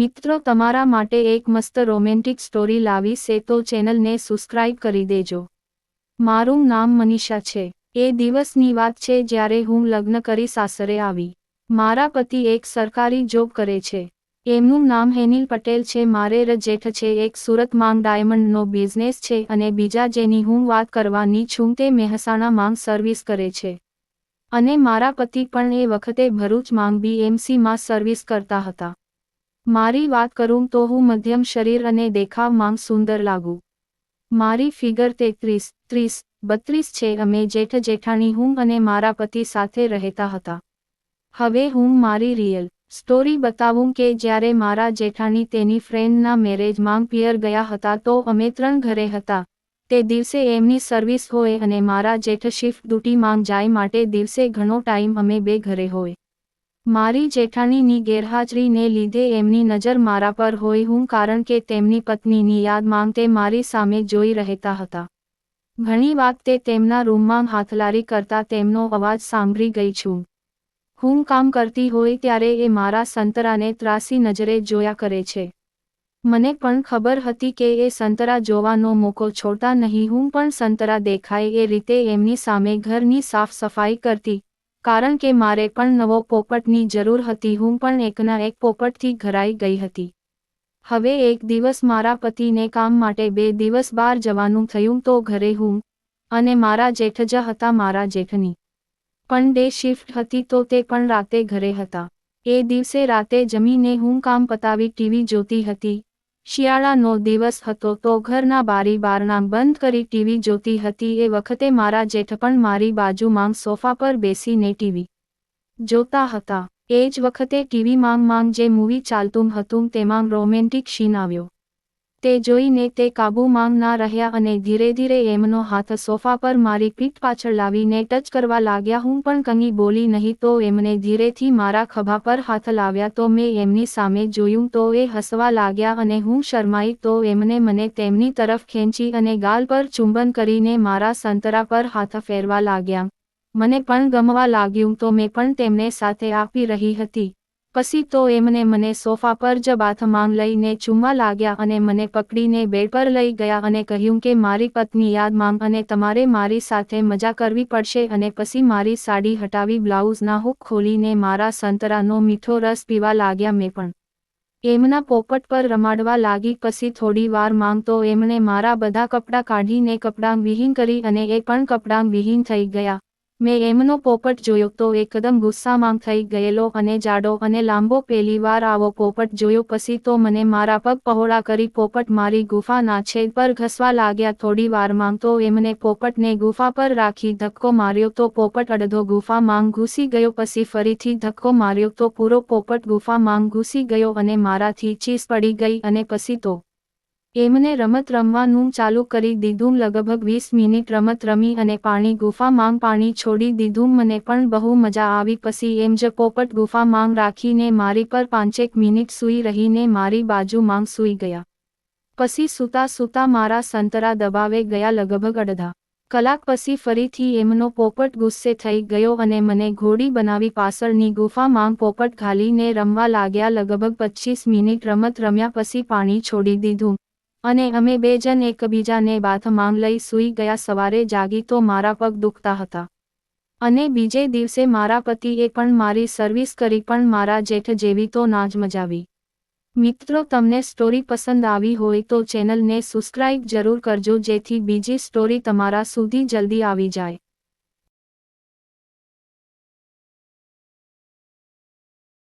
મિત્રો તમારા માટે એક મસ્ત રોમેન્ટિક સ્ટોરી લાવી છે તો ચેનલને સબસ્ક્રાઇબ કરી દેજો। મારું નામ મનીષા છે। એ દિવસની વાત છે જ્યારે હું લગ્ન કરી સાસરે આવી। મારા પતિ એક સરકારી જોબ કરે છે। એમનું નામ હેનિલ પટેલ છે। મારે જેઠ છે એક સુરતમાં ડાયમંડનો બિઝનેસ છે અને બીજા જેની હું વાત કરવાની છું તે મહેસાણામાં સર્વિસ કરે છે અને મારા પતિ પણ એ વખતે ભરૂચમાં BMCમાં સર્વિસ કરતા હતા। મારી વાત કરું તો હું મધ્યમ શરીર અને દેખાવમાં સુંદર લાગું। મારી ફિગર 33, 30, 32 છે। અમે જેઠ જેઠાણી હું અને મારા પતિ સાથે રહેતા હતા। હવે હું મારી રિયલ સ્ટોરી બતાવું કે જ્યારે મારા જેઠાણી તેની ફ્રેન્ડના મેરેજમાં પિયર ગયા હતા તો અમે 3 ઘરે હતા। તે દિવસે એમની સર્વિસ હોય અને મારા જેઠ શિફ્ટ ડ્યુટીમાં જાય માટે દિવસે ઘણો ટાઈમ અમે 2 ઘરે હોય। મારી જેઠાણીની ગેરહાજરીને લીધે એમની નજર મારા પર હોય હું કારણ કે તેમની પત્નીની યાદમાં તે મારી સામે જોઈ રહેતા હતા। ઘણી વાત તે તેમના રૂમમાં હાથલારી કરતા તેમનો અવાજ સાંભળી ગઈ છું। હું કામ કરતી હોય ત્યારે એ મારા સંતરાને ત્રાસી નજરે જોયા કરે છે। મને પણ ખબર હતી કે એ સંતરા જોવાનો મોકો છોડતા નહીં। હું પણ સંતરા દેખાય એ રીતે એમની સામે ઘરની સાફ સફાઈ કરતી કારણ કે મારે પણ નવો પોપટની જરૂર હતી। હું પણ એકના એક પોપટથી ઘરાઈ ગઈ હતી। હવે એક દિવસ મારા પતિને કામ માટે 2 દિવસ બહાર જવાનું થયું તો ઘરે હું અને મારા જેઠ જ હતા। મારા જેઠની પણ ડે શિફ્ટ હતી તો તે પણ રાતે ઘરે હતા। એ દિવસે રાતે જમીને હું કામ પતાવી ટીવી જોતી હતી। શિયાળાનો દિવસ હતો તો ઘરના બારી બારણાં બંધ કરી ટીવી જોતી હતી। એ વખતે મારા જેઠ પણ મારી બાજુમાં સોફા પર બેસીને ટીવી જોતા હતા। એ જ વખતે ટીવીમાં જે મૂવી ચાલતું હતું તેમાં રોમેન્ટિક સીન આવ્યો। તે જોઈને તે કાબૂમાં ના રહ્યા અને ધીરે ધીરે એમનો હાથ સોફા પર મારી પીઠ પાછળ લાવીને ટચ કરવા લાગ્યા। હું પણ કંઈ બોલી નહીં તો એમને ધીરેથી મારા ખભા પર હાથ લાવ્યા તો મેં એમની સામે જોયું તો એ હસવા લાગ્યા અને હું શરમાઈ તો એમને મને તેમની તરફ ખેંચી અને ગાલ પર ચુંબન કરીને મારા સંતરા પર હાથ ફેરવા લાગ્યા। મને પણ ગમવા લાગ્યું તો મેં પણ તેમને સાથે આપી રહી હતી। પછી તો એમને મને સોફા પર જ બાથમાં લઈને ચૂમવા લાગ્યા અને મને પકડીને બેડ પર લઈ ગયા અને કહ્યું કે મારી પત્ની યાદમાં અને તમારે મારી સાથે મજા કરવી પડશે અને પછી મારી સાડી હટાવી બ્લાઉઝના હુક ખોલીને મારા સંતરાનો મીઠો રસ પીવા લાગ્યા। મેં પણ એમના પોપટ પર રમાડવા લાગી। પછી થોડી વારમાં તો એમણે મારા બધા કપડાં કાઢીને કપડાં વિહીન કરી અને એ પણ કપડાં વિહીન થઈ ગયા। મેં એમનો પોપટ જોયો તો એકદમ ગુસ્સામાં થઈ ગયેલો અને જાડો અને લાંબો પહેલી વાર આવો પોપટ જોયો। પછી તો મને મારા પગ પહોળા કરી પોપટ મારી ગુફાના છેદ પર ઘસવા લાગ્યા। થોડી વારમાં તો એમને પોપટને ગુફા પર રાખી ધક્કો માર્યો તો પોપટ અડધો ગુફામાં ઘૂસી ગયો। પછી ફરીથી ધક્કો માર્યો તો પૂરો પોપટ ગુફામાં ઘૂસી ગયો અને મારાથી ચીસ પડી ગઈ અને પછી તો એમને રમત રમવાનું ચાલુ કરી દીધું। લગભગ 20 મિનિટ રમત રમી અને પાણી ગુફામાં પાણી છોડી દીધું। મને પણ બહુ મજા આવી। પછી એમ જ પોપટ ગુફામાં રાખીને મારી પર 5 મિનિટ સૂઈ રહીને મારી બાજુમાં સૂઈ ગયા। પછી સૂતા સૂતા મારા સંતરા દબાવે ગયા। લગભગ અડધા કલાક પછી ફરીથી એમનો પોપટ ગુસ્સે થઈ ગયો અને મને ઘોડી બનાવી પાછળની ગુફામાં પોપટ ઘાલીને રમવા લાગ્યા। લગભગ 25 મિનિટ રમત રમ્યા પછી પાણી છોડી દીધું અને અમે 2 જણ એકબીજાને બાથમાં લઈ સૂઈ ગયા। સવારે જાગી તો મારા પગ દુખતા હતા અને બીજે દિવસે મારા પતિએ પણ મારી સર્વિસ કરી પણ મારા જેઠ જેવી તો ના જ મજાવી। મિત્રો તમને સ્ટોરી પસંદ આવી હોય તો ચેનલને સબસ્ક્રાઇબ જરૂર કરજો જેથી બીજી સ્ટોરી તમારા સુધી જલ્દી આવી જાય।